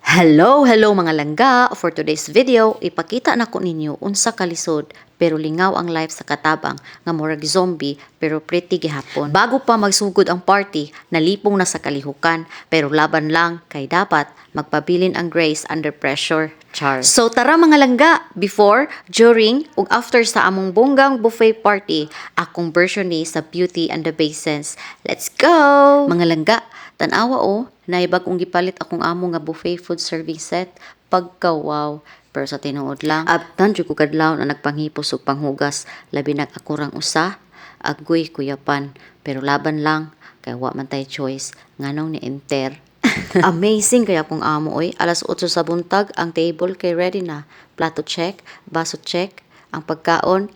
Hello mga langga! For today's video, ipakita na ko ninyo unsa kalisod pero lingaw ang life sa katabang nga murag zombie pero pretty gihapon. Bago pa magsugod ang party, nalipong na sa kalihukan pero laban lang kay dapat magpabilin ang grace under pressure. Char. So tara mga langga, before, during ug after sa among bonggang buffet party, akong version ni sa Beauty and the Basins. Let's go! Mga langga, tanawa naibag kong gipalit akong amo nga buffet food serving set. Pagka-wow. Pero sa tinuod lang, abtan jud ko kadlaw na nagpanghipos ug panghugas. Labi nag akurang usa, agoy kuyapan. Pero laban lang, kay wa man tay choice. Nganong ni enter. Amazing kaya kung amo oy. Alas 8 sa buntag, ang table kay ready na. Plato check, baso check, ang pagkaon,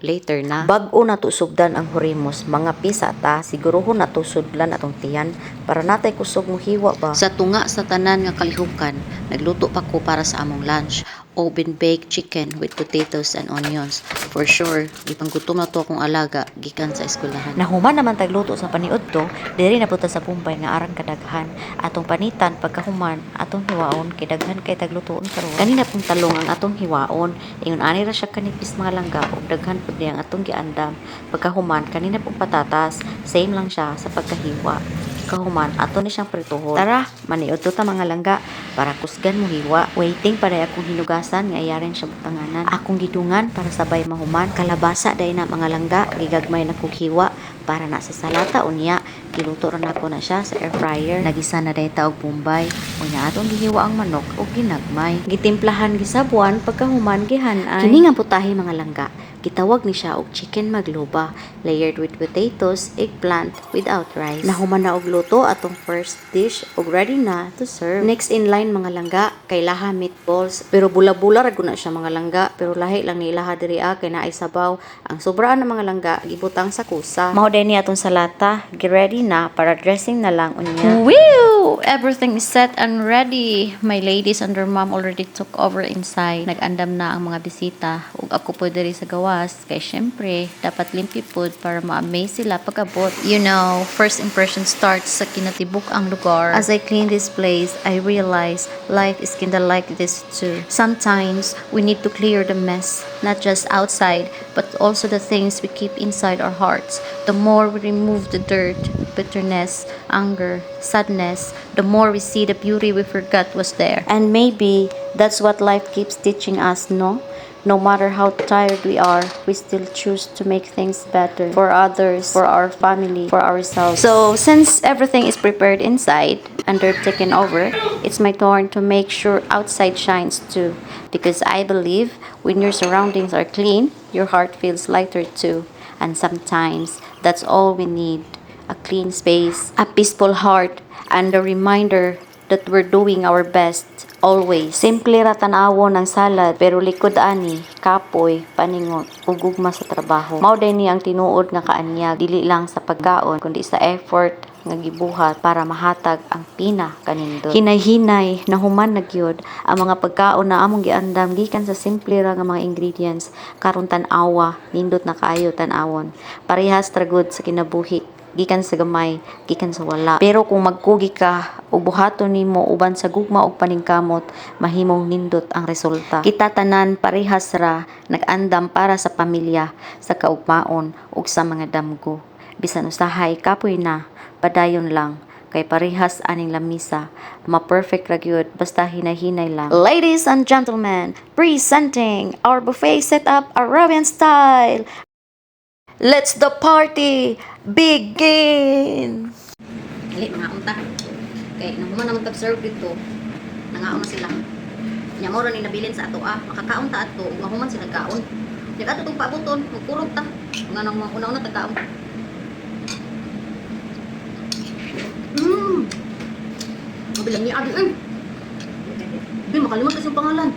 later na. Bag-o na to sugdan ang hurimos. Mga pisa ta, sigurohon na to sudlan atong tiyan para natay kusog mo hiwa ba. Sa tunga sa tanan nga kalihukan, nagluto pa ko para sa among lunch. Oven baked chicken with potatoes and onions. For sure, gipanggutom na to akong alaga gikan sa eskwelahan. Nahuman naman tagluto sa paniud to, diri na puta sa Pumbay nga arang kadaghan. Atong panitan pagkahuman, atong hiwaon kay daghan kay taglutoon karon. Kanina pong talong ang atong hiwaon, ingon ani ra siya kanipis mga langga ug daghan pud ang atong giandam. Pagkahuman kanina pong patatas, same lang siya sa pagkahiwa. Kahuman ato ni siyang prituhon. Tara, maniud to ta mga langga para kusgan mo hiwa. Waiting para akong hinugasan nga ayarin siya butanganan. Akong gidungan para sabay mahuman. Kalabasa day na mga langga, gigagmay na kog hiwa para na sa salata unya. Giluto ra nako na siya sa air fryer. Nagisa na day ta og Bombay. Unya atong gihiwa ang manok ug ginagmay. Gitimplahan gisabuan pagkahuman gihan-ay. Kini nga putahe mga langga. Gitawag ni siya og chicken magloba, layered with potatoes, eggplant, without rice. Nahuman na og luto atong first dish ug ready na to serve. Next in line mga langga, kay laha meatballs. Pero bula-bula ra na siya mga langga, pero lahi lang ni laha diri kay naay sabaw. Ang sobraan ng mga langga gibutang sa kusa. Mao day ni atong salata, gi-ready na para dressing na lang unya. Woo! Everything is set and ready. My ladies and their mom already took over inside. Nag-andam na ang mga bisita ug ako po diri sa gawa. Kay syempre, dapat limpi food para ma-amaze sila pag-abot. You know, first impression starts sa kinatibuk ang lugar. As I clean this place, I realize life is kinda like this too. Sometimes, we need to clear the mess, not just outside, but also the things we keep inside our hearts. The more we remove the dirt, bitterness, anger, sadness, the more we see the beauty we forgot was there. And maybe, that's what life keeps teaching us, no? No matter how tired we are, we still choose to make things better for others, for our family, for ourselves. So, since everything is prepared inside and they're taken over, it's my turn to make sure outside shines too. Because I believe when your surroundings are clean, your heart feels lighter too. And sometimes, that's all we need. A clean space, a peaceful heart, and a reminder that we're doing our best always. Simple ra tan-awon ng salad pero likod ani kapoy paningon ug gugma sa trabaho. Mao day ni ang tinuod nga kaanyag dili lang sa pagkaon kundi sa effort nga gibuhat para mahatag ang pina kanindot. Hinay-hinay nahuman na gyud ang mga pagkaon na among giandam gikan sa simple ra nga mga ingredients karon tan-awa nindot na kaayo tan-awon. Parehas ra gud sa kinabuhi gikan sa gamay, gikan sa wala. Pero kung magkugi ka o buhaton nimo uban sa gugma og paningkamot, mahimong nindot ang resulta. Kita tanan parehas ra nag-andam para sa pamilya, sa kaugmaon ug sa mga damgo. Bisan usahay kapoy na, padayon lang kay parehas aning lamisa. Ma-perfect ra gyud basta hinay-hinay lang. Ladies and gentlemen, presenting our buffet setup Arabian style. Let's the party begin! Dili, mga unta. Kaya, nahuman naman tag-serve dito. Nangaon na sila. Nyamoro ni nabilin sa ato makakaon ta ato. Mahuman sila kaon. Yung ato itong paabuton, magkurog ta. Nga nang mga una-una tag-kaon. Mabilang niya adi Bin, makalimot kasi yung pangalan.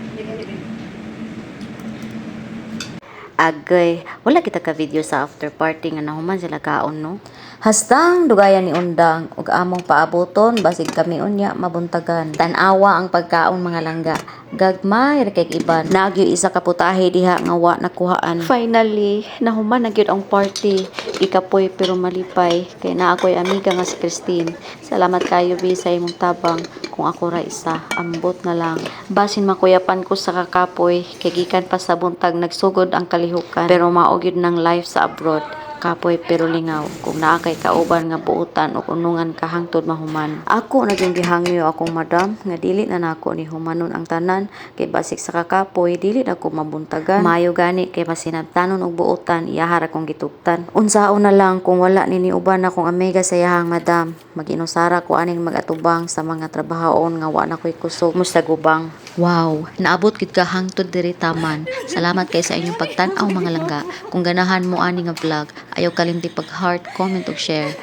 Agay, wala kita ka video sa after party nga nahuman sila kaon no. Hastang dugayan ni undang ug among paaboton basig kami unya mabuntagan. Tan-awa ang pagkaon mga langga. Gagmay ra kay iban. Nagyo isa ka putahe diha nga wa nakuhaan. Finally, nahuman na gyud ang party. Ikapoy pero malipay kay naa ako'y amiga nga si Christine. Salamat kayo bi sa imong tabang. Kung ako ra isa, ambot na lang. Basin makuyapan ko sa kakapoy kay gikan pa sa buntag nagsugod ang kalihukan. Pero mao gyud nang life sa abroad. Kapoy pero lingaw kung naa kay kauban nga buutan o unungan kahangtod mahuman. Ako naging gihangyo akong madam nga dili na nako ni humanon ang tanan kay basik sa kakapoy dili na ko mabuntagan. Mayo gani kay masinabtanon og buutan iyahara kong gitugtan. Unsaon na lang kung wala nini uban akong amiga sa iyahang madam. Mag-inusara ko aning magatubang sa mga trabahoon nga wa na ko'y kusog musta gubang. Wow, naabot gid ka hangtod diri taman. Salamat kay sa inyong pagtan-aw mga langga. Kung ganahan mo ani nga vlog, ayaw kalimti pag-heart, comment ug share.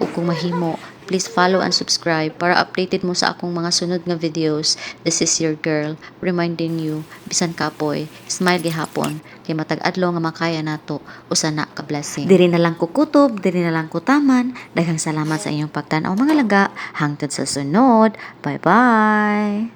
Ug kung mahimo, please follow and subscribe para updated mo sa akong mga sunod nga videos. This is your girl, reminding you, bisan kapoy, smile gihapon, kay matag adlaw nga makaya nato, usana ka blessing. Diri na lang ko kutob, diri na lang ko taman. Daghang salamat sa inyong pagtan-aw mga langga. Hangtod sa sunod. Bye-bye!